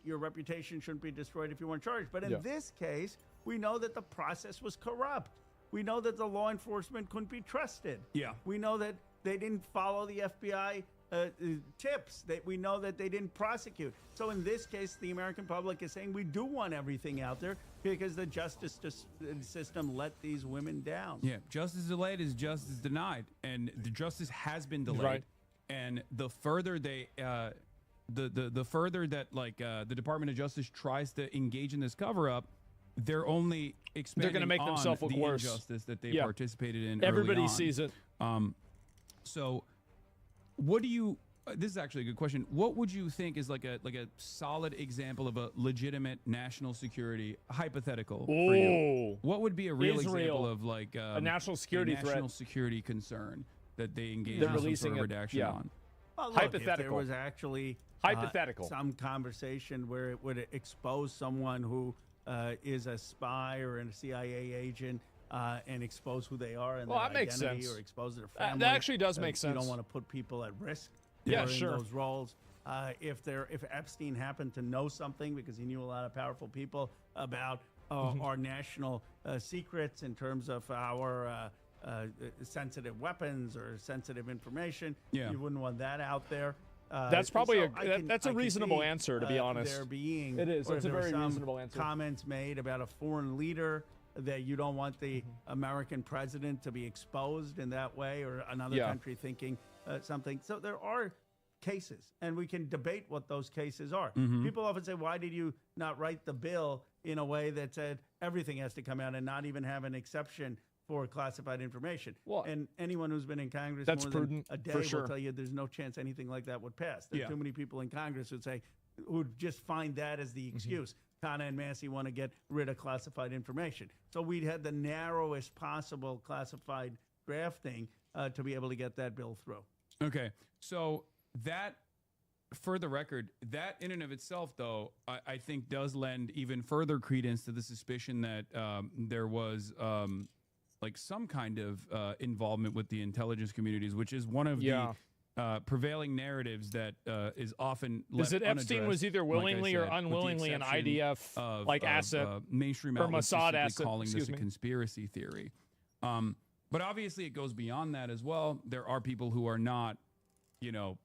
your reputation shouldn't be destroyed if you weren't charged. But in this case, we know that the process was corrupt. We know that the law enforcement couldn't be trusted. Yeah. We know that they didn't follow the FBI tips. We know that they didn't prosecute. So in this case, the American public is saying we do want everything out there because the justice system let these women down. Yeah, justice delayed is justice denied, and the justice has been delayed. Right. And the further they, the further that the Department of Justice tries to engage in this cover up, they're only expanding. They're going to make themselves look worse. Injustice that they participated in. Everybody early on. sees it. So, what do you? This is actually a good question. What would you think is like a solid example of a legitimate national security hypothetical for you? What would be a real example of like a national security threat, national security concern that they engage in some sort of redaction on? Well, look, hypothetical. If there was actually hypothetical some conversation where it would expose someone who is a spy or a CIA agent. And expose who they are and their that makes identity, sense. or expose their family. That actually does make sense. You don't want to put people at risk. Yeah, in sure. those roles. If Epstein happened to know something because he knew a lot of powerful people about our national secrets in terms of our sensitive weapons or sensitive information, you wouldn't want that out there. That's probably that's a reasonable answer, to be honest. There being it is. It's a very reasonable answer. Comments made about a foreign leader that you don't want the American president to be exposed in that way, or another country thinking something. So there are cases, and we can debate what those cases are. People often say, why did you not write the bill in a way that said everything has to come out and not even have an exception for classified information? Well, and anyone who's been in Congress that's more prudent, than a day for sure. will tell you there's no chance anything like that would pass. There are too many people in Congress who'd just find that as the excuse. Kana and Massey want to get rid of classified information. So we had the narrowest possible classified drafting to be able to get that bill through. Okay. So that, for the record, that in and of itself, though, I think does lend even further credence to the suspicion that there was like some kind of involvement with the intelligence communities, which is one of the prevailing narratives that is often left is that Epstein was either willingly or unwillingly an IDF asset mainstream or outlets Mossad asset, calling this a conspiracy theory. But obviously it goes beyond that as well. There are people who are not,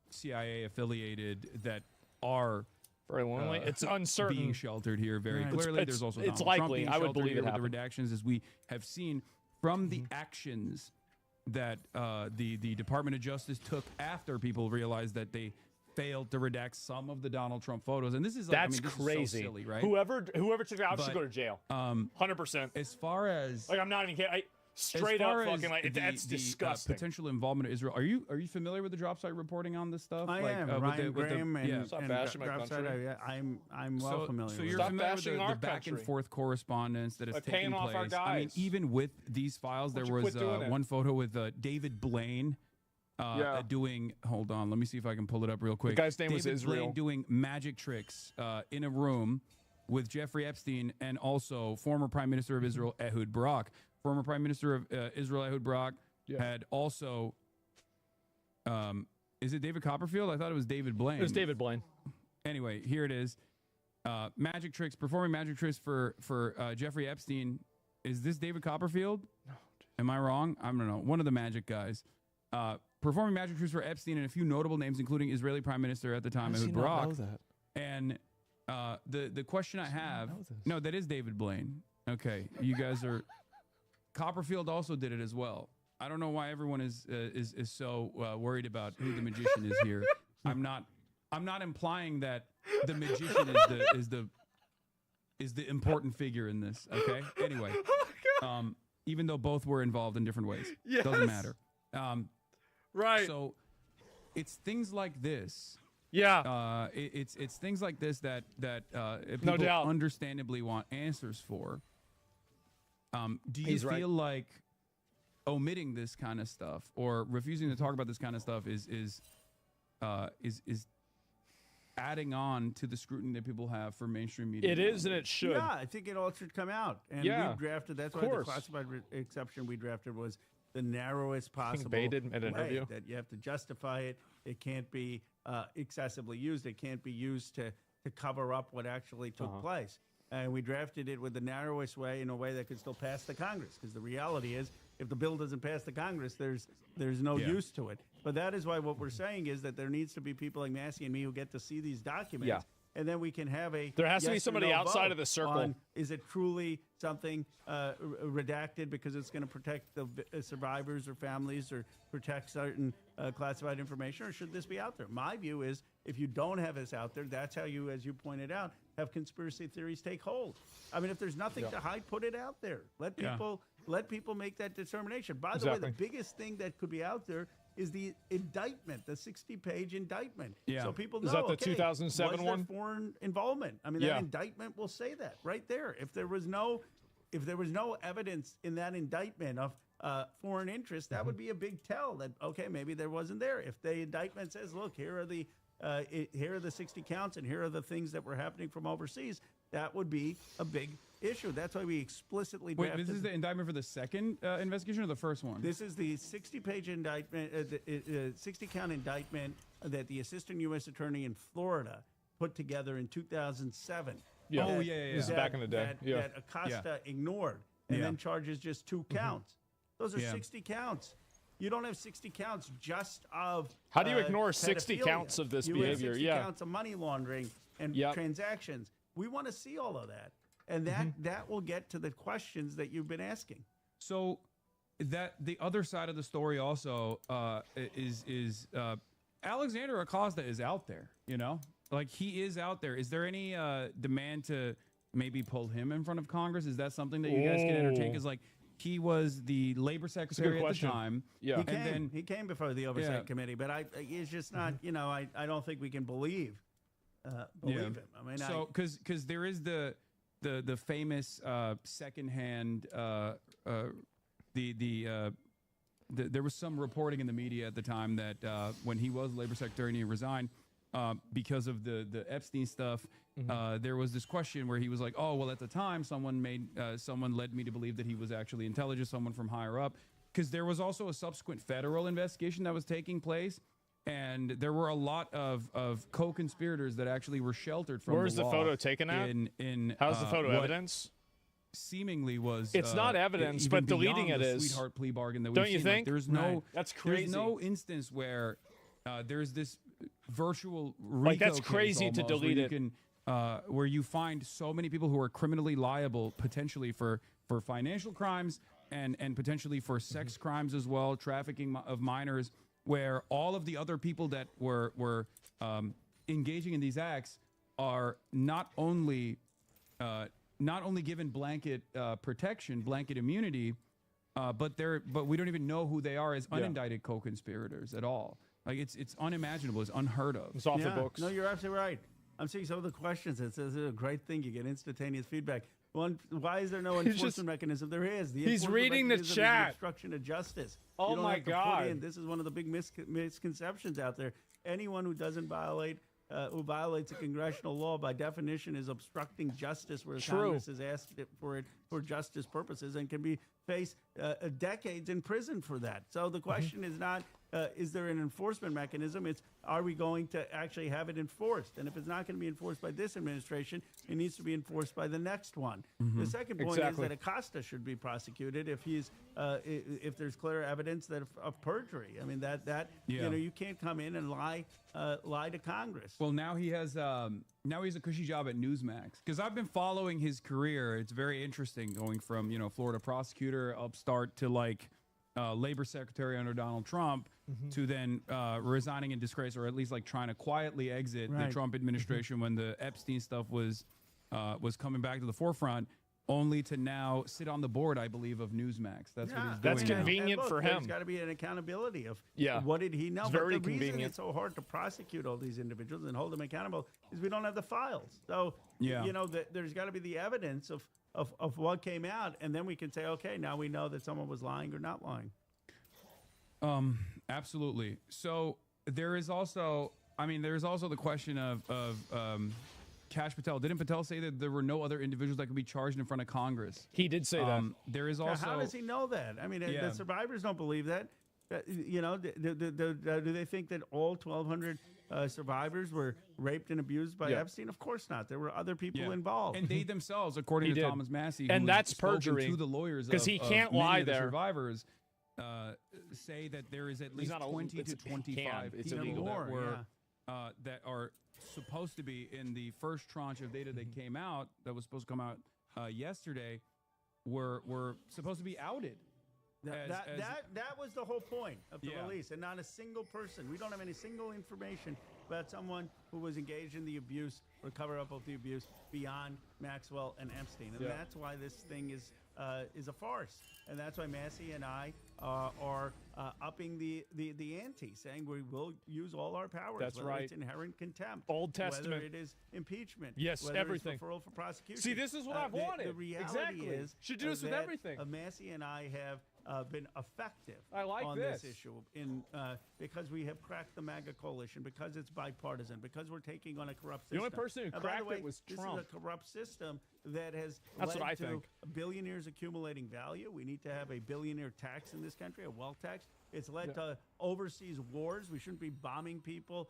CIA affiliated that are very willingly. It's uncertain being sheltered here very clearly. There's also it's Donald Trump likely. being I would believe it with happened. the redactions, as we have seen from the actions that the Department of Justice took after people realized that they failed to redact some of the Donald Trump photos. And this is that's this crazy. Is so silly, right? Whoever took it out should go to jail. 100%. As far as I'm not even kidding. Straight up fucking that's disgusting. Potential involvement of Israel. Are you familiar with the drop site reporting on this stuff? I am. Ryan Graham and Stop bashing my country. I'm well familiar. So you're familiar with the back and forth correspondence that has taken place. Our guys. I mean, even with these files, there was one photo with David Blaine doing. Hold on, let me see if I can pull it up real quick. The guy's name was David Israel. Blaine doing magic tricks in a room with Jeffrey Epstein and also former Prime Minister of Israel Ehud Barak. Former Prime Minister of Israel Ehud Barak had also. Is it David Copperfield? I thought it was David Blaine. It was David Blaine. Anyway, here it is. Magic tricks, performing magic tricks for Jeffrey Epstein. Is this David Copperfield? No. Am I wrong? I don't know. One of the magic guys. Performing magic tricks for Epstein and a few notable names, including Israeli Prime Minister at the time, Ehud Barak. And the question I have, no, that is David Blaine. Okay, you guys are. Copperfield also did it as well. I don't know why everyone is so worried about who the magician is here. I'm not implying that the magician is the important figure in this. Okay. Anyway, even though both were involved in different ways, doesn't matter. Right. So it's things like this. Yeah. It's things like this that people understandably want answers for. Do you feel like omitting this kind of stuff or refusing to talk about this kind of stuff is adding on to the scrutiny that people have for mainstream media? It is, and it should. Yeah, I think it all should come out. And we drafted. That's why the classified exception we drafted was the narrowest possible way that you have to justify it. It can't be excessively used. It can't be used to to cover up what actually took place. And we drafted it with the narrowest way, in a way that could still pass the Congress. Because the reality is, if the bill doesn't pass the Congress, there's no use to it. But that is why what we're saying is that there needs to be people like Massey and me who get to see these documents. Yeah. And then we can have a There has to be somebody outside of the circle. On, is it truly something redacted because it's going to protect the survivors or families or protect certain classified information, or should this be out there? My view is, if you don't have this out there, that's how you, as you pointed out, have conspiracy theories take hold. I mean, if there's nothing to hide, put it out there. Let people make that determination. By the way, the biggest thing that could be out there is the indictment, the 60-page indictment. Yeah. So people know, is that the 2007 was one? there foreign involvement? I mean, that indictment will say that right there. If there was no evidence in that indictment of foreign interest, that would be a big tell that, okay, maybe there wasn't there. If the indictment says, look, here are the 60 counts and here are the things that were happening from overseas, that would be a big issue. That's why we explicitly drafted. Wait, this is the indictment for the second investigation or the first one? This is the 60-page indictment, 60-count indictment that the assistant U.S. attorney in Florida put together in 2007. Yeah. Oh, yeah. This is back in the day. That Acosta ignored and then charges just 2 counts. Those are 60 counts. You don't have 60 counts just of How do you ignore 60 pedophilia. counts of this you behavior? Have 60 counts of money laundering and transactions. We want to see all of that. And that will get to the questions that you've been asking. So that the other side of the story also is Alexander Acosta is out there, you know? Like, he is out there. Is there any demand to maybe pull him in front of Congress? Is that something that you guys can entertain? Because, like, he was the labor secretary at the time. Yeah. He came before the Oversight Committee, but it's just not, I don't think we can believe him. I mean, so because there is the famous secondhand there was some reporting in the media at the time that when he was labor secretary and he resigned because of the Epstein stuff, there was this question where he was like, oh, well, at the time someone led me to believe that he was actually intelligent, someone from higher up, because there was also a subsequent federal investigation that was taking place. And there were a lot of co-conspirators that actually were sheltered from Where's the photo taken at? How's the photo evidence? Seemingly was it's not evidence, but deleting it is sweetheart plea bargain that we've Don't you seen. think? Like, there's no that's crazy. There's no instance where there's this virtual RICO like that's crazy to delete it. Where you find so many people who are criminally liable potentially for financial crimes and potentially for sex crimes as well, trafficking of minors, where all of the other people that were engaging in these acts are not only given blanket protection, blanket immunity, but we don't even know who they are as unindicted co-conspirators at all. Like it's unimaginable, it's unheard of. It's off the books. No, you're absolutely right. I'm seeing some of the questions. It says it's a great thing. You get instantaneous feedback. One, why is there no enforcement mechanism? There is. He's reading the chat. Obstruction of justice. Oh my God! This is one of the big misconceptions out there. Anyone who doesn't who violates a congressional law, by definition, is obstructing justice, where Congress has asked for it for justice purposes and can be face decades in prison for that. So the question is not, is there an enforcement mechanism? It's, are we going to actually have it enforced? And if it's not going to be enforced by this administration, it needs to be enforced by the next one. The second point is that Acosta should be prosecuted if there's clear evidence of perjury. I mean, you can't come in and lie to Congress. Well, now he has now he has a cushy job at Newsmax, because I've been following his career. It's very interesting, going from Florida prosecutor, upstart, to like labor secretary under Donald Trump, to then resigning in disgrace, or at least like trying to quietly exit the Trump administration when the Epstein stuff was coming back to the forefront, only to now sit on the board, I believe, of Newsmax. That's what he's doing. That's convenient for him. There's got to be an accountability of what did he know. It's very but the convenient. reason it's so hard to prosecute all these individuals and hold them accountable is we don't have the files. So there's got to be the evidence of what came out, and then we can say, okay, now we know that someone was lying or not lying. Absolutely. So there is also, the question of Kash Patel. Didn't Patel say that there were no other individuals that could be charged in front of Congress? He did say that. There is also. How does he know that? I mean, the survivors don't believe that. Do they think that all 1,200 survivors were raped and abused by Epstein? Of course not. There were other people involved. And they themselves, according to Thomas Massey, and that's perjury to the lawyers because he can't lie there. Survivors say that there is at least 20 to 25 people that were that are supposed to be in the first tranche of data that came out, that was supposed to come out yesterday, were supposed to be outed. That was the whole point of the release, and not a single person. We don't have any single information about someone who was engaged in the abuse or cover up of the abuse beyond Maxwell and Epstein, and that's why this thing is a farce, and that's why Massey and I are upping the ante, saying we will use all our powers. That's whether right. It's inherent contempt, Old Testament, whether it is impeachment, yes, whether everything. It's referral for prosecution. See, this is what I've wanted. The reality is, should do this with everything. Massey and I have been effective on this issue because we have cracked the MAGA coalition, because it's bipartisan, because we're taking on a corrupt system. The only person who cracked it was Trump. This is a corrupt system that has led to billionaires accumulating value. We need to have a billionaire tax in this country, a wealth tax. It's led to overseas wars. We shouldn't be bombing people,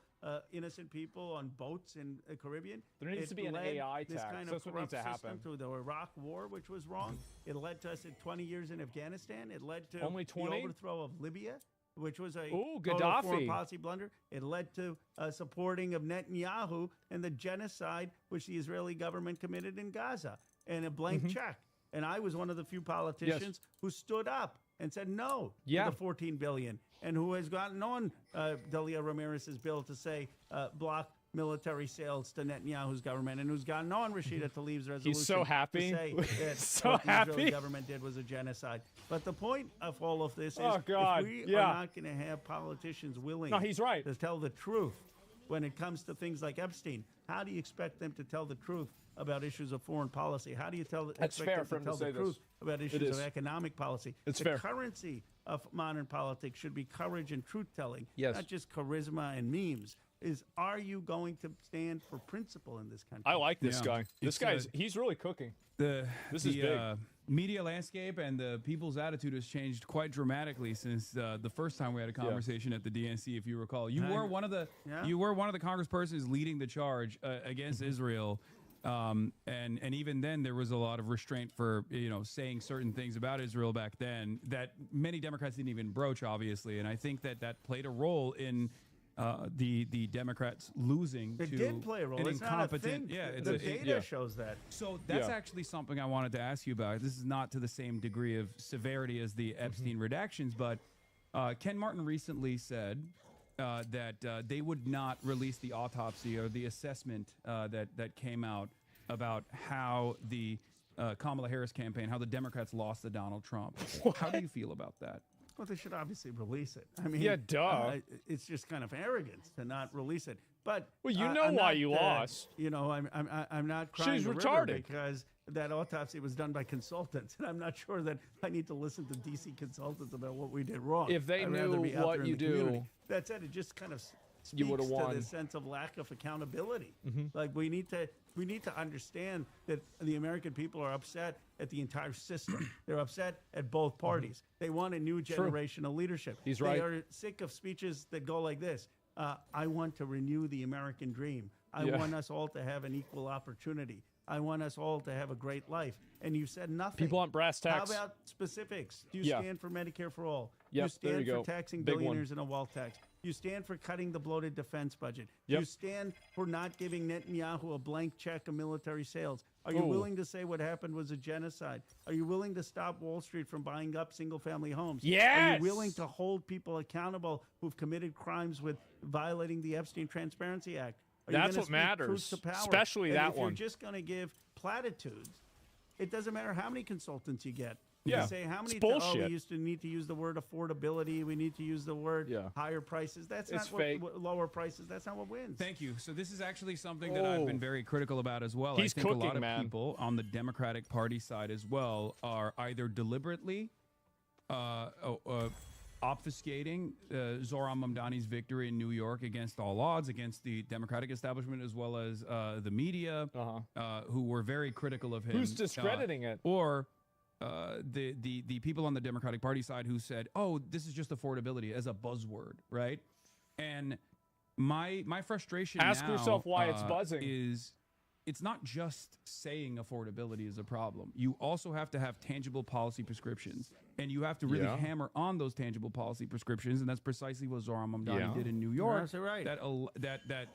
innocent people on boats in the Caribbean. There needs to be an AI tax. This kind That's of what needs corrupt to system happen. to the Iraq War, which was wrong. It led to us in 20 years in Afghanistan. It led to only 20? The overthrow of Libya, which was a Gaddafi foreign policy blunder. It led to supporting of Netanyahu and the genocide which the Israeli government committed in Gaza, and a blank check. And I was one of the few politicians who stood up and said no to the $14 billion, and who has gotten on Delia Ramirez's bill to say block military sales to Netanyahu's government, and who's gotten on Rashida Tlaib's resolution. He's so happy. To say that so what the happy. Israeli government did was a genocide. But the point of all of this is, if we are not going to have politicians willing he's right. to tell the truth when it comes to things like Epstein, how do you expect them to tell the truth about issues of foreign policy? How do you expect them to tell the truth about issues of economic policy? It's the currency of modern politics should be courage and truth-telling, not just charisma and memes. Are you going to stand for principle in this country? I like this guy. This guy's he's really cooking. This is big. Media landscape and the people's attitude has changed quite dramatically since the first time we had a conversation at the DNC. If you recall, you were one of the congresspersons leading the charge against Israel. And even then there was a lot of restraint for, saying certain things about Israel back then that many Democrats didn't even broach, obviously. And I think that played a role in the Democrats losing. It did play a role. An it's incompetent. Not a thing. The data shows that. So that's actually something I wanted to ask you about. This is not to the same degree of severity as the Epstein redactions, but Ken Martin recently said that they would not release the autopsy or the assessment that came out about how the Kamala Harris campaign, how the Democrats lost to Donald Trump. How do you feel about that? Well, they should obviously release it. I mean, it's just kind of arrogance to not release it. But you know why you lost. I'm not crying She's the river retarded because that autopsy was done by consultants, and I'm not sure that I need to listen to DC consultants about what we did wrong. If they knew what you do, that said, it just kind of speaks you would have won. To the sense of lack of accountability. Like we need to understand that the American people are upset at the entire system. They're upset at both parties. They want a new generation of leadership. He's right. They are sick of speeches that go like this. I want to renew the American dream. I want us all to have an equal opportunity. I want us all to have a great life. And you said nothing. People want brass tacks. How about specifics? Do you stand for Medicare for all? Yep, you stand for taxing billionaires and a wealth tax? You stand for cutting the bloated defense budget? Yep. You stand for not giving Netanyahu a blank check of military sales? Are you willing to say what happened was a genocide? Are you willing to stop Wall Street from buying up single-family homes? Yes! Are you willing to hold people accountable who've committed crimes with violating the Epstein Transparency Act? That's what matters, especially that one. If you're just going to give platitudes, it doesn't matter how many consultants you get. Yeah, you say how many? bullshit. We need to use the word affordability. We need to use the word higher prices. That's not what lower prices. That's not what wins. Thank you. So this is actually something that I've been very critical about as well. He's I think cooking, a lot of people on the Democratic Party side as well are either deliberately obfuscating Zohran Mamdani's victory in New York against all odds, against the Democratic establishment as well as the media, who were very critical of him. Who's discrediting it? Or the people on the Democratic Party side who said, "Oh, this is just affordability" as a buzzword, right? And my frustration Ask now, yourself why it's buzzing. Is it's not just saying affordability is a problem. You also have to have tangible policy prescriptions, and you have to really hammer on those tangible policy prescriptions, and that's precisely what Zohran Mamdani did in New York. That's right. That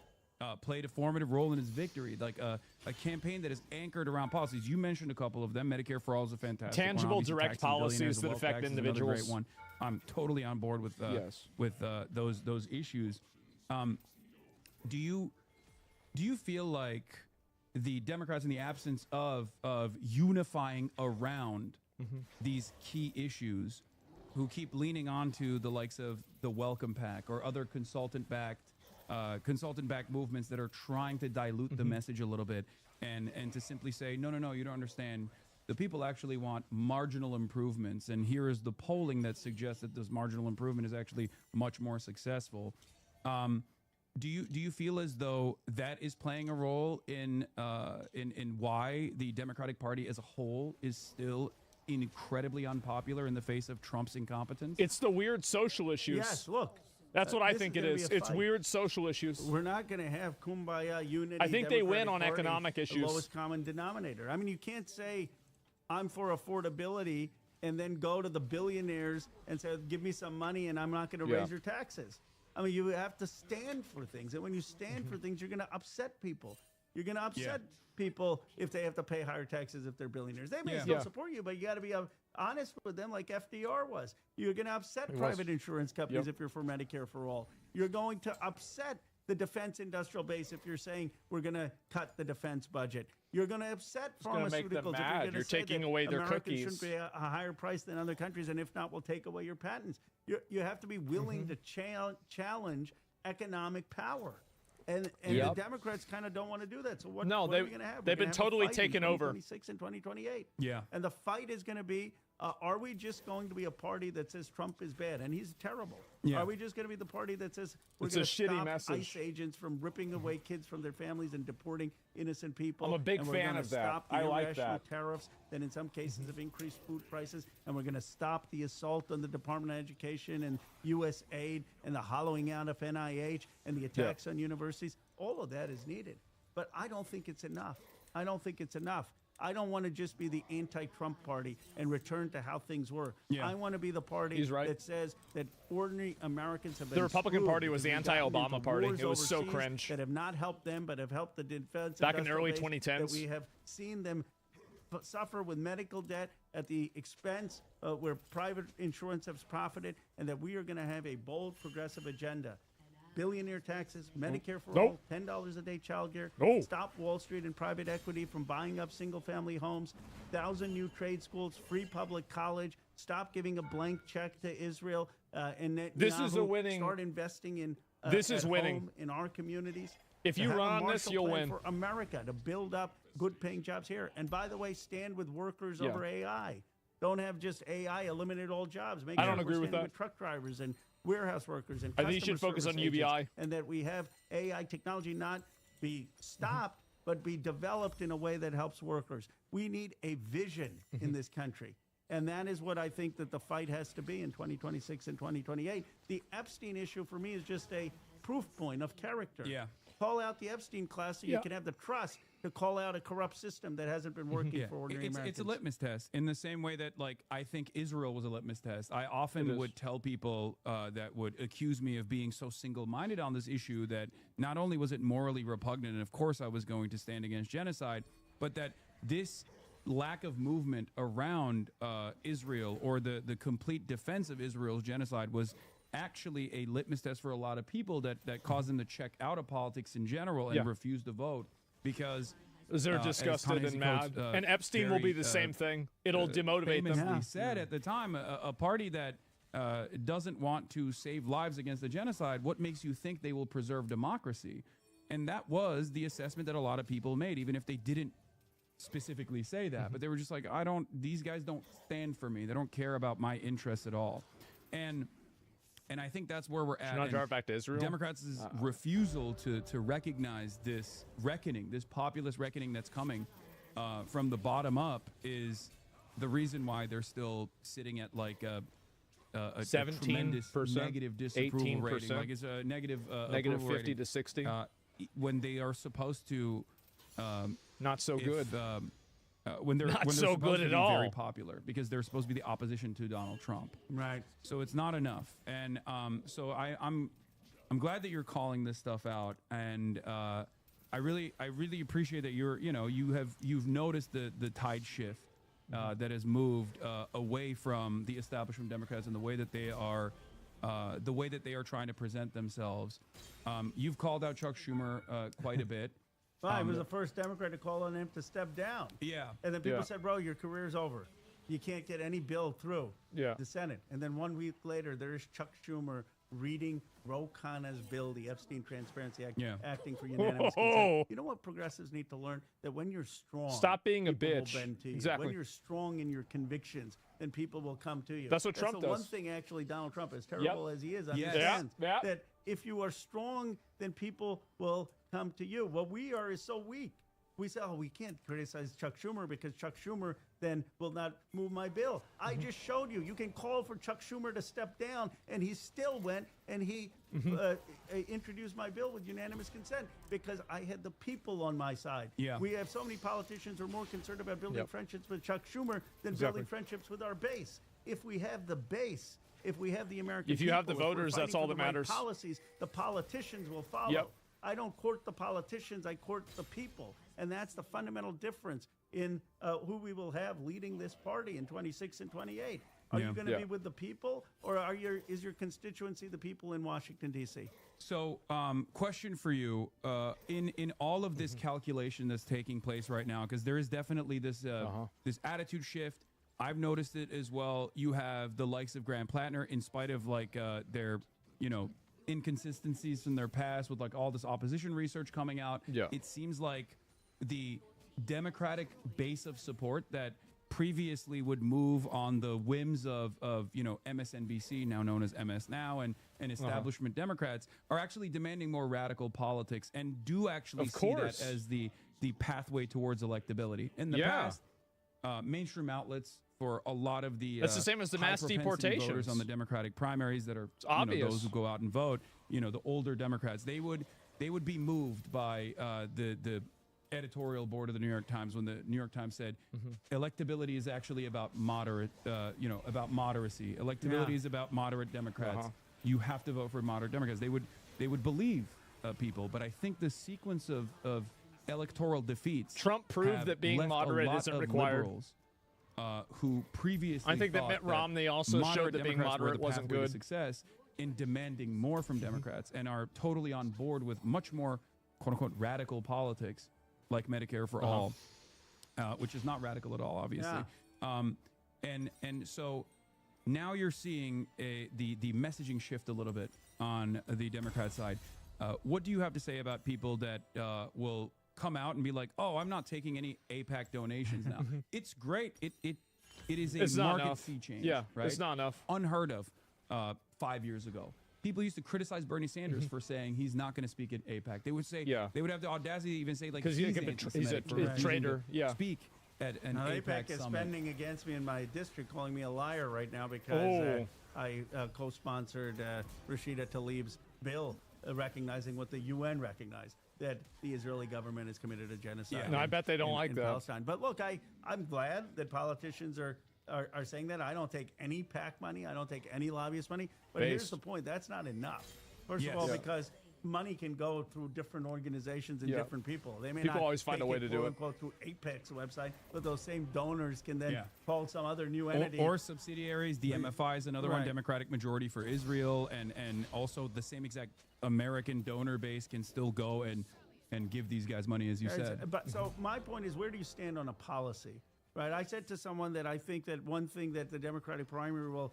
played a formative role in his victory, like a campaign that is anchored around policies. You mentioned a couple of them. Medicare for All is a fantastic tangible, one. direct policies that affect individuals. Great one. I'm totally on board with those issues. Do you feel like the Democrats, in the absence of unifying around these key issues, who keep leaning onto the likes of the Welcome Pack or other consultant-backed movements that are trying to dilute the message a little bit, and to simply say, no, you don't understand. The people actually want marginal improvements, and here is the polling that suggests that this marginal improvement is actually much more successful. Do you feel as though that is playing a role in why the Democratic Party as a whole is still incredibly unpopular in the face of Trump's incompetence? It's the weird social issues. Yes, look. That's what I think it is. It's weird social issues. We're not going to have kumbaya unity. I think they win on economic issues. The lowest common denominator. I mean, you can't say I'm for affordability and then go to the billionaires and say, give me some money and I'm not going to raise your taxes. I mean, you have to stand for things. And when you stand for things, you're going to upset people. You're going to upset people if they have to pay higher taxes if they're billionaires. They may still support you, but you got to be honest with them like FDR was. You're going to upset private insurance companies if you're for Medicare for All. You're going to upset the defense industrial base if you're saying we're going to cut the defense budget. You're going to upset pharmaceuticals if you're taking away their Americans cookies. shouldn't be a higher price than other countries, and if not, we'll take away your patents. You have to be willing to challenge economic power. And the Democrats kind of don't want to do that. So what are we going to have? They've been totally taken over. 2026 and 2028. Yeah. And the fight is going to be, are we just going to be a party that says Trump is bad and he's terrible? Yeah. Are we just going to be the party that says we're It's going a to shitty stop message. ICE agents from ripping away kids from their families and deporting innocent people? I'm a big fan of that. Stop the I like irrational that. tariffs that in some cases have increased food prices, and we're going to stop the assault on the Department of Education and USAID and the hollowing out of NIH and the attacks on universities. All of that is needed, but I don't think it's enough. I don't want to just be the anti-Trump party and return to how things were. Yeah. I want to be the party that says that ordinary Americans have been The Republican Party was the because we've gotten anti-Obama into party. wars It was so overseas cringe. that have not helped them, but have helped the defense Back in the early industrial base, 2010s. that we have seen them suffer with medical debt at the expense where private insurance has profited, and that we are going to have a bold progressive agenda. Billionaire taxes, Medicare for all, $10 a day child care, stop Wall Street and private equity from buying up single-family homes, 1,000 new trade schools, free public college, stop giving a blank check to Israel, and Netanyahu start investing in home in our communities. If you run on this, you'll win. For America to build up good-paying jobs here, and by the way, stand with workers over AI. Don't have just AI eliminate all jobs. I don't agree with that. With truck drivers and warehouse workers and I think you should focus on UBI. And that we have AI technology not be stopped, but be developed in a way that helps workers. We need a vision in this country. And that is what I think that the fight has to be in 2026 and 2028. The Epstein issue for me is just a proof point of character. Yeah. Call out the Epstein class so you can have the trust to call out a corrupt system that hasn't been working for ordinary Americans. It's a litmus test in the same way that, like, I think Israel was a litmus test. I often would tell people that would accuse me of being so single-minded on this issue that not only was it morally repugnant, and of course I was going to stand against genocide, but that this lack of movement around Israel or the complete defense of Israel's genocide was actually a litmus test for a lot of people that caused them to check out of politics in general and refuse to vote because they're disgusted and mad. And Epstein will be the same thing. It'll demotivate them. Famously said at the time, a party that doesn't want to save lives against the genocide, what makes you think they will preserve democracy? And that was the assessment that a lot of people made, even if they didn't specifically say that. But they were just like, these guys don't stand for me. They don't care about my interests at all. And I think that's where we're at. Should not drive back to Israel? Democrats' refusal to recognize this reckoning, this populist reckoning that's coming from the bottom up is the reason why they're still sitting at like a tremendous negative disapproval rating. Like it's a negative 50 rating, to 60 when they are supposed to not so good. When they're not when they're so supposed good to at be all. very popular because they're supposed to be the opposition to Donald Trump. Right. So it's not enough. And so I'm glad that you're calling this stuff out, and I really appreciate that you've noticed the tide shift that has moved away from the establishment Democrats and the way that they are trying to present themselves. You've called out Chuck Schumer quite a bit. Well, I was the first Democrat to call on him to step down. Yeah. And then people said, bro, your career's over. You can't get any bill through the Senate. And then 1 week later, there's Chuck Schumer reading Ro Khanna's bill, the Epstein Transparency Act, acting for unanimous consent. You know what progressives need to learn? That when you're strong, stop being a people bitch. will bend to you. Exactly. When you're strong in your convictions, then people will come to you. That's what Trump the does. one thing, actually, Donald Trump, as terrible as he is, understands that if you are strong, then people will come to you. What we are is so weak. We say, we can't criticize Chuck Schumer because Chuck Schumer then will not move my bill. I just showed you. You can call for Chuck Schumer to step down, and he still went, and he introduced my bill with unanimous consent because I had the people on my side. Yeah. We have so many politicians who are more concerned about building friendships with Chuck Schumer than building friendships with our base. If we have the base, if we have the American people, have the voters, that's all that matters. Policies, the politicians will follow. Yep. I don't court the politicians, I court the people. And that's the fundamental difference in who we will have leading this party in 26 and 28. Are you going to be with the people, or is your constituency the people in Washington, D.C.? So, question for you. In all of this calculation that's taking place right now, because there is definitely this this attitude shift. I've noticed it as well. You have the likes of Graham Plattner, in spite of their, inconsistencies from their past with all this opposition research coming out. It seems like the Democratic base of support that previously would move on the whims of MSNBC, now known as MS Now, and establishment Democrats are actually demanding more radical politics and do actually see that as the pathway towards electability. In the past, mainstream outlets for a lot of the that's the same as the mass deportations voters on the Democratic primaries that are those who go out and vote, the older Democrats, they would be moved by the editorial board of the New York Times when the New York Times said electability is actually about about moderacy. Electability is about moderate Democrats. You have to vote for moderate Democrats. They would believe people, but I think the sequence of electoral defeats, Trump proved that being moderate isn't required. Who previously I think that Mitt Romney also showed that being moderate wasn't good. Success in demanding more from Democrats and are totally on board with much more quote unquote radical politics like Medicare for all, which is not radical at all, obviously. And so now you're seeing the messaging shift a little bit on the Democrat side. What do you have to say about people that will come out and be like, "Oh, I'm not taking any AIPAC donations now"? It's great. It is a market sea change. Yeah, right? It's not enough. Unheard of 5 years ago. People used to criticize Bernie Sanders for saying he's not going to speak at AIPAC. They would say, they would have the audacity to even say because he's a traitor. Speak at an AIPAC is summit. spending against me in my district, calling me a liar right now because I co-sponsored Rashida Tlaib's bill recognizing what the UN recognized, that the Israeli government has committed a genocide. No, I bet they don't like in that. Palestine. But look, I'm glad that politicians are saying that. I don't take any PAC money. I don't take any lobbyist money. But here's the point. That's not enough. First of all, because money can go through different organizations and different people. They may people not always find a way to do it. Through AIPAC's website, but those same donors can then call some other new entity. Or subsidiaries. The MFI is another one, Democratic majority for Israel. And also the same exact American donor base can still go and give these guys money, as you said. But so my point is, where do you stand on a policy? Right, I said to someone that I think that one thing that the Democratic primary will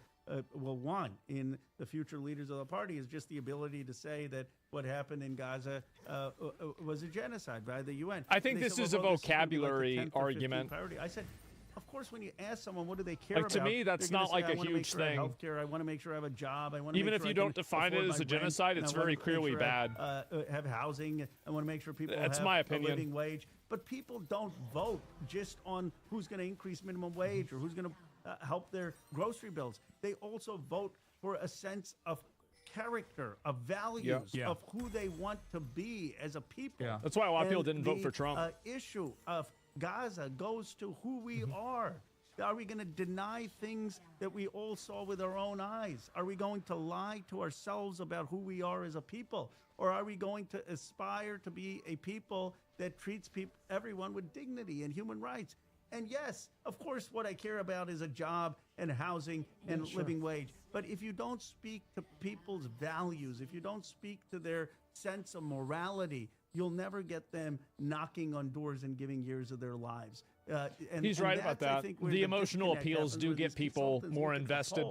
want in the future leaders of the party is just the ability to say that what happened in Gaza was a genocide by the UN. I think this is a vocabulary argument. I said, of course, when you ask someone what do they care about, to me, that's not like a huge thing. Healthcare. I want to make sure I have a job. I want to even if you don't define it as a genocide, it's very clearly bad. Have housing. I want to make sure people have a living wage. But people don't vote just on who's going to increase minimum wage or who's going to help their grocery bills. They also vote for a sense of character, of values, of who they want to be as a people. Yeah. That's why a lot of people didn't vote for Trump. Issue of Gaza goes to who we are. Are we going to deny things that we all saw with our own eyes? Are we going to lie to ourselves about who we are as a people? Or are we going to aspire to be a people that treats everyone with dignity and human rights? And yes, of course, what I care about is a job and housing and living wage. But if you don't speak to people's values, if you don't speak to their sense of morality, you'll never get them knocking on doors and giving years of their lives. He's right about that. The emotional appeals do get people more invested.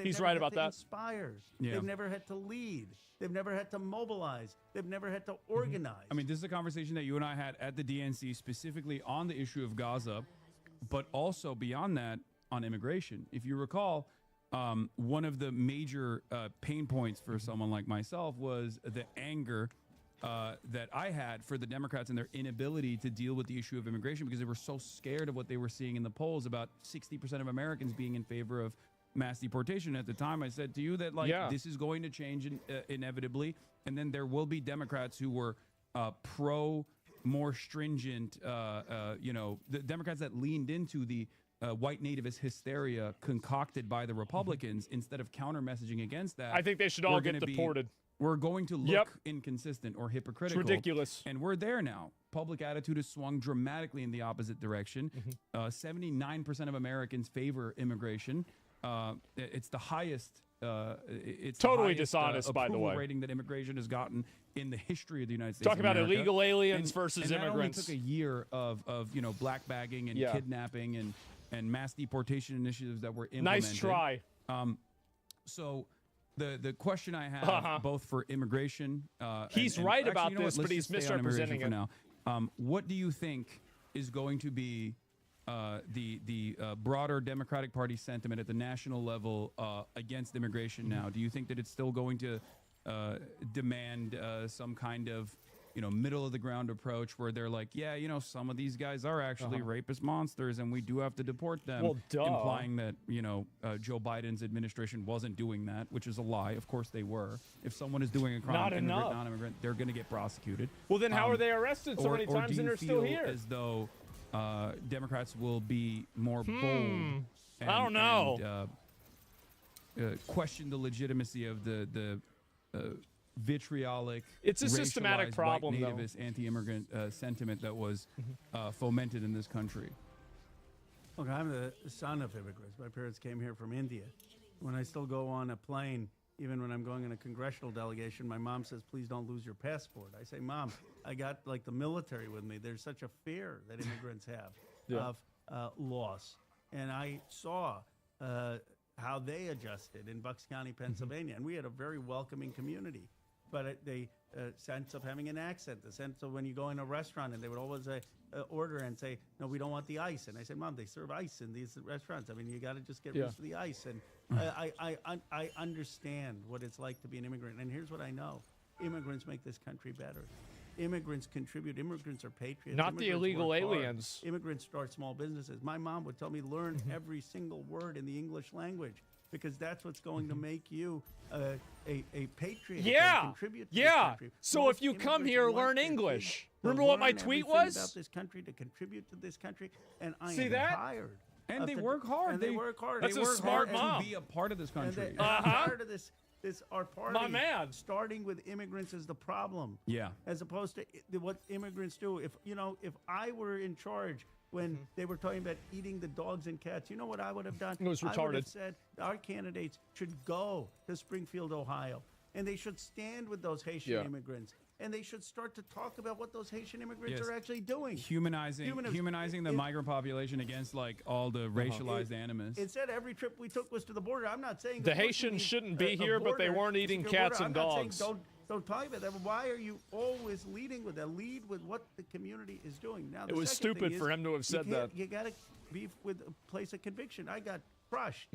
He's right about that. Inspire. They've never had to lead. They've never had to mobilize. They've never had to organize. I mean, this is a conversation that you and I had at the DNC specifically on the issue of Gaza, but also beyond that on immigration. If you recall, one of the major pain points for someone like myself was the anger that I had for the Democrats and their inability to deal with the issue of immigration because they were so scared of what they were seeing in the polls about 60% of Americans being in favor of mass deportation. At the time, I said to you that this is going to change inevitably, and then there will be Democrats who were pro more stringent, the Democrats that leaned into the white nativist hysteria concocted by the Republicans instead of counter messaging against that. I think they should all get deported. We're going to look inconsistent or hypocritical. It's ridiculous. And we're there now. Public attitude has swung dramatically in the opposite direction. 79% of Americans favor immigration. It's the highest. It's totally dishonest, by the way. Rating that immigration has gotten in the history of the United States. Talk about illegal aliens versus immigrants. It took a year of black bagging and kidnapping and mass deportation initiatives that were implemented. Nice try. So the question I have both for immigration. He's right about this, but he's misrepresenting it. Now, what do you think is going to be the broader Democratic Party sentiment at the national level against immigration now? Do you think that it's still going to demand some kind of middle of the ground approach where they're like, some of these guys are actually rapist monsters and we do have to deport them, implying that Joe Biden's administration wasn't doing that, which is a lie. Of course they were. If someone is doing a crime, immigrant, non-immigrant, they're going to get prosecuted. Well, then how are they arrested so many times and they're still here? As though Democrats will be more bold and, I don't know. Question the legitimacy of the vitriolic, it's a systematic problem, white nativist, anti-immigrant sentiment that was fomented in this country. Look, I'm the son of immigrants. My parents came here from India. When I still go on a plane, even when I'm going in a congressional delegation, my mom says, please don't lose your passport. I say, Mom, I got like the military with me. There's such a fear that immigrants have of loss. And I saw how they adjusted in Bucks County, Pennsylvania. And we had a very welcoming community. But the sense of having an accent, the sense of when you go in a restaurant and they would always order and say, no, we don't want the ice. And I said, Mom, they serve ice in these restaurants. I mean, you got to just get used to the ice. And I understand what it's like to be an immigrant. And here's what I know. Immigrants make this country better. Immigrants contribute. Immigrants are patriots. Not the illegal aliens. Immigrants start small businesses. My mom would tell me, learn every single word in the English language, because that's what's going to make you a patriot. Contribute to this country. So if you come here, learn English. Remember what my tweet was? About this country, to contribute to this country, and I am tired. And they work hard. They work hard. That's a smart mom. To be a part of this country. Part of this. Our party, my man, starting with immigrants is the problem. Yeah. As opposed to what immigrants do. If I were in charge when they were talking about eating the dogs and cats, you know what I would have done? It was retarded. I would have said our candidates should go to Springfield, Ohio, and they should stand with those Haitian immigrants. And they should start to talk about what those Haitian immigrants are actually doing. Humanizing the migrant population against like all the racialized animus. Instead, every trip we took was to the border. I'm not saying the Haitians shouldn't be here, but they weren't eating cats and dogs. Don't talk about that. Why are you always leading with that? Lead with what the community is doing. Now, it was stupid for him to have said that. You got to be with a place of conviction. I got crushed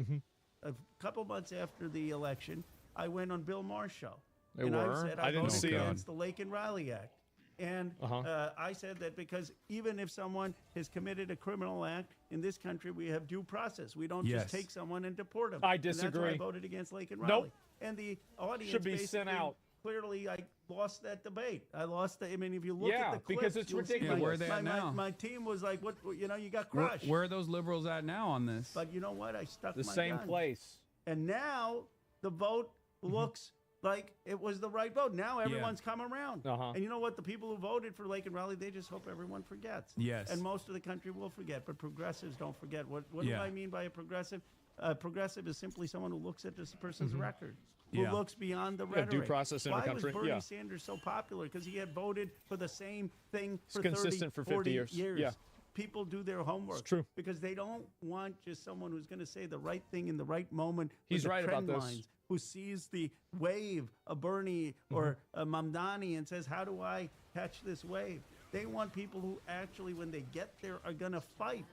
a couple months after the election. I went on Bill Maher's show. I said I voted against the Lake and Riley Act. And I said that because even if someone has committed a criminal act in this country, we have due process. We don't just take someone and deport them. I disagree. And that's why I voted against Lake and Raleigh. Nope. And the audience should be sent out. Clearly, I lost that debate. I lost the. I mean, if you look at the clips, because it's ridiculous. Where are they at now? My team was like, "What? You know, you got crushed." Where are those liberals at now on this? But you know what? I stuck the my same gun. place. And now the vote looks like it was the right vote. Now everyone's come around. And you know what? The people who voted for Lake and Raleigh, they just hope everyone forgets. Yes. And most of the country will forget, but progressives don't forget. What do I mean by a progressive? A progressive is simply someone who looks at this person's record, who looks beyond the rhetoric. Due process in Why our country. was Bernie Sanders so popular? Because he had voted for the same thing for 30, consistent for 50 40 years. years. People do their homework. It's true. Because they don't want just someone who's going to say the right thing in the right moment. He's with the right about trend this. lines, who sees the wave of Bernie or Mamdani and says, how do I catch this wave? They want people who actually, when they get there, are going to fight.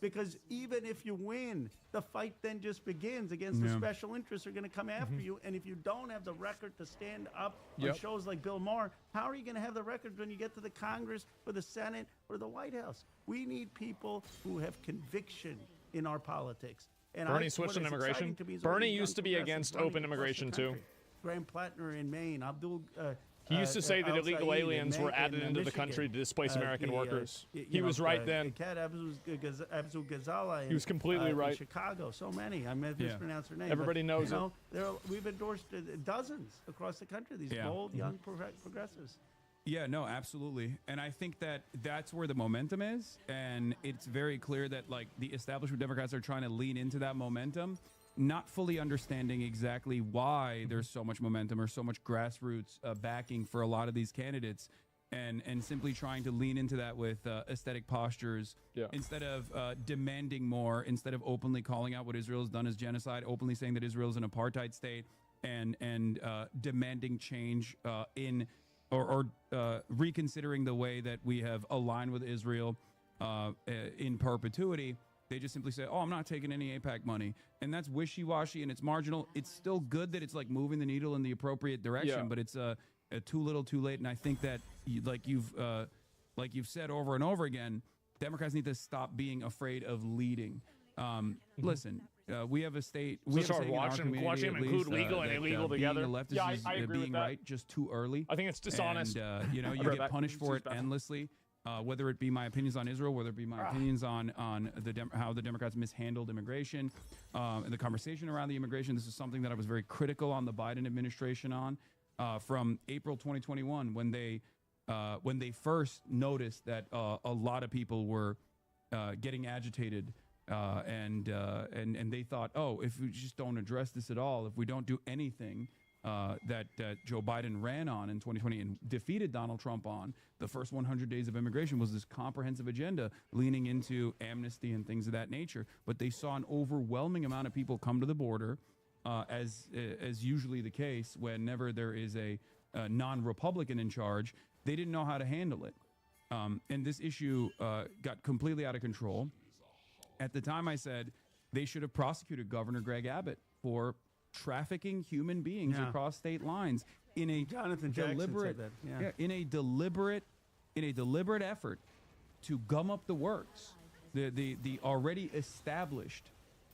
Because even if you win, the fight then just begins against the special interests are going to come after you. And if you don't have the record to stand up on shows like Bill Maher, how are you going to have the record when you get to the Congress or the Senate or the White House? We need people who have conviction in our politics. And Bernie switched on immigration. Bernie used to be against open immigration too. Graham Plattner in Maine, he used to say that illegal aliens were added into the country to displace American workers. He was right then. Kat Abdul-Ghazala. He was completely right. In Chicago, so many. I mispronounced her name. Everybody knows it. We've endorsed dozens across the country. These bold, young progressives. Yeah, no, absolutely. And I think that that's where the momentum is. And it's very clear that like the establishment Democrats are trying to lean into that momentum, not fully understanding exactly why there's so much momentum or so much grassroots backing for a lot of these candidates, and simply trying to lean into that with aesthetic postures instead of demanding more, instead of openly calling out what Israel has done as genocide, openly saying that Israel is an apartheid state, and demanding change or reconsidering the way that we have aligned with Israel in perpetuity. They just simply say, oh, I'm not taking any AIPAC money. And that's wishy-washy and it's marginal. It's still good that it's like moving the needle in the appropriate direction, but it's too little too late. And I think that like you've said over and over again, Democrats need to stop being afraid of leading. Listen, we have a state. We have start watching them include legal and illegal together. I agree with that. Right just too early. I think it's dishonest. And, you get punished for it endlessly. Whether it be my opinions on Israel, whether it be my opinions on how the Democrats mishandled immigration, and the conversation around the immigration. This is something that I was very critical on the Biden administration on from April 2021 when they first noticed that a lot of people were getting agitated and they thought, oh, if we just don't address this at all, if we don't do anything. That Joe Biden ran on in 2020 and defeated Donald Trump on. The first 100 days of immigration was this comprehensive agenda leaning into amnesty and things of that nature. But they saw an overwhelming amount of people come to the border, as usually the case whenever there is a non-Republican in charge. They didn't know how to handle it. And this issue got completely out of control. At the time, I said they should have prosecuted Governor Greg Abbott for trafficking human beings across state lines in a deliberate effort to gum up the works. The already established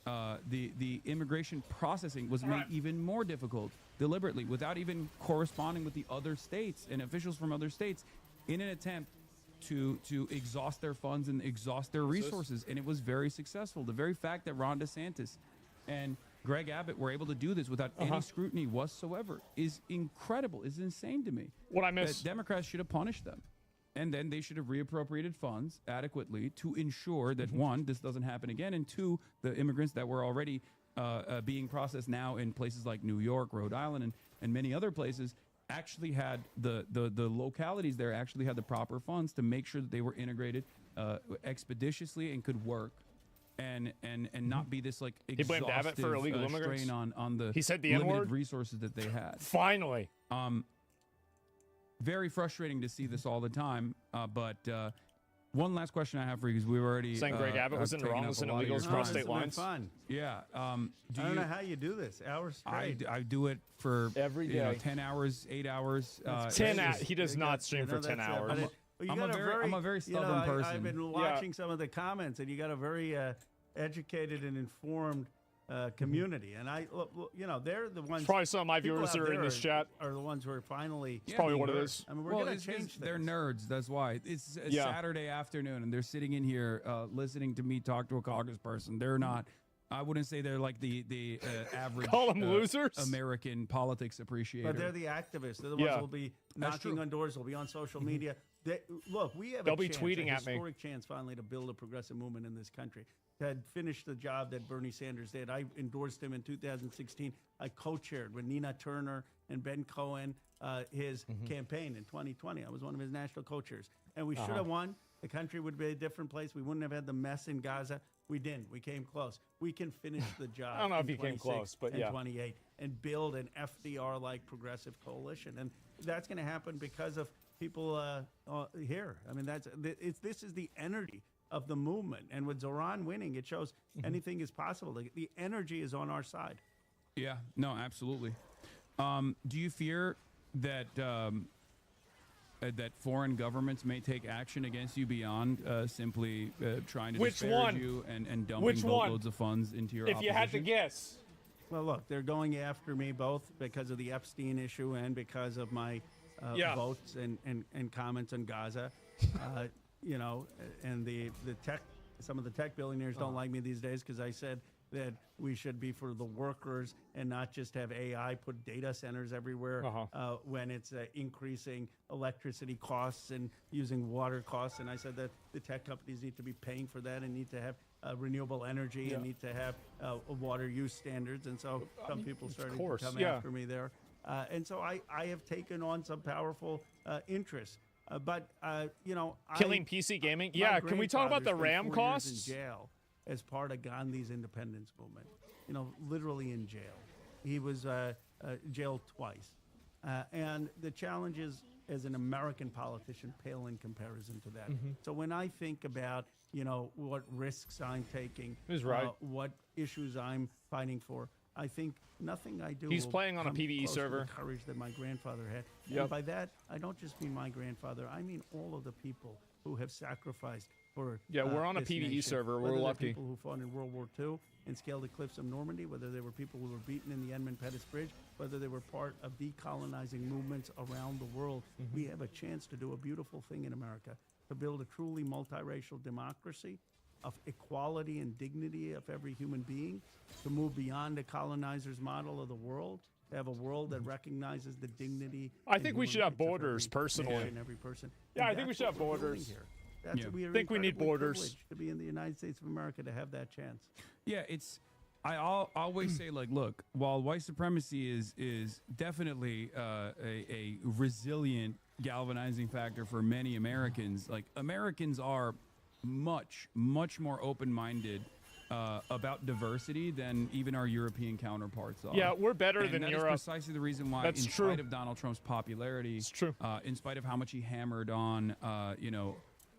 the immigration processing was made even more difficult deliberately without even corresponding with the other states and officials from other states in an attempt to exhaust their funds and exhaust their resources. And it was very successful. The very fact that Ron DeSantis and Greg Abbott were able to do this without any scrutiny whatsoever is incredible, is insane to me. What I miss. That Democrats should have punished them. And then they should have reappropriated funds adequately to ensure that, one, this doesn't happen again, and two, the immigrants that were already being processed now in places like New York, Rhode Island, and many other places actually had the localities there actually had the proper funds to make sure that they were integrated expeditiously and could work. And not be this like exhaustive he blamed Abbott for illegal immigrants. Strain on the he said the limited N-word? Resources that they had. Finally. Very frustrating to see this all the time, but one last question I have for you, because we've already saying Greg Abbott was in the wrong, was in illegals across state lines. Fun. Yeah. I don't know how you do this. Hours straight. I do it for every day. 10 hours, 8 hours. 10 hours. He does not stream for 10 hours. I'm a very stubborn person. I've been watching some of the comments, and you got a very educated and informed community, and they're the ones. Probably some of my viewers that are in this chat are the ones who are finally. It's probably what it is. I mean, we're going to change things. They're nerds. That's why it's a Saturday afternoon, and they're sitting in here listening to me talk to a congressperson. They're not. I wouldn't say they're like the average. Call them losers. American politics appreciator. But they're the activists. They're the ones who will be knocking on doors. They'll be on social media. Look, we have a historic chance finally to build a progressive movement in this country. Had finished the job that Bernie Sanders did. I endorsed him in 2016. I co-chaired with Nina Turner and Ben Cohen his campaign in 2020. I was one of his national co-chairs. And we should have won. The country would be a different place. We wouldn't have had the mess in Gaza. We didn't. We came close. We can finish the job. I don't know if you came close, but and 28 and build an FDR-like progressive coalition. And that's going to happen because of people here. I mean, this is the energy of the movement. And with Zoran winning, it shows anything is possible. The energy is on our side. Yeah, no, absolutely. Do you fear that that foreign governments may take action against you beyond simply trying to disparage you and dumping boatloads of funds into your opposition? If you had to guess. Well, look, they're going after me both because of the Epstein issue and because of my votes and comments on Gaza. And the tech, some of the tech billionaires don't like me these days because I said that we should be for the workers and not just have AI put data centers everywhere when it's increasing electricity costs and using water costs. And I said that the tech companies need to be paying for that and need to have renewable energy and need to have water use standards. And so some people started to come after me there. And so I have taken on some powerful interests. Killing PC gaming. Yeah, can we talk about the RAM costs? In jail as part of Gandhi's independence movement. Literally in jail. He was jailed twice. And the challenge is, as an American politician, pale in comparison to that. So when I think about, what risks I'm taking, what issues I'm fighting for, I think nothing I do. He's playing on a PvE server. The courage that my grandfather had. And by that, I don't just mean my grandfather. I mean all of the people who have sacrificed for. We're on a PvE nation. server. Whether We're lucky. People who fought in World War II and scaled the cliffs of Normandy. Whether they were people who were beaten in the Edmund Pettus Bridge. Whether they were part of decolonizing movements around the world. We have a chance to do a beautiful thing in America, to build a truly multiracial democracy of equality and dignity of every human being, to move beyond the colonizer's model of the world, to have a world that recognizes the dignity. I think we should have borders, personally. Every person. Yeah, I think we should have borders. I think we need borders. To be in the United States of America, to have that chance. Yeah, I always say, look, while white supremacy is definitely a resilient galvanizing factor for many Americans, Americans are much more open-minded about diversity than even our European counterparts are. Yeah, we're better than that Europe. Is precisely the reason why, spite of Donald Trump's popularity, in spite of how much he hammered on,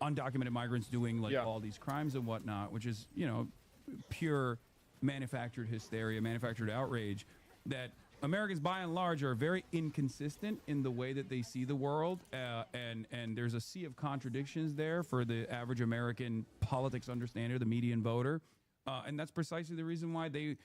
undocumented migrants doing all these crimes and whatnot, which is, pure manufactured hysteria, manufactured outrage, that Americans, by and large, are very inconsistent in the way that they see the world, and there's a sea of contradictions there for the average American politics understander, the median voter, and that's precisely the reason why they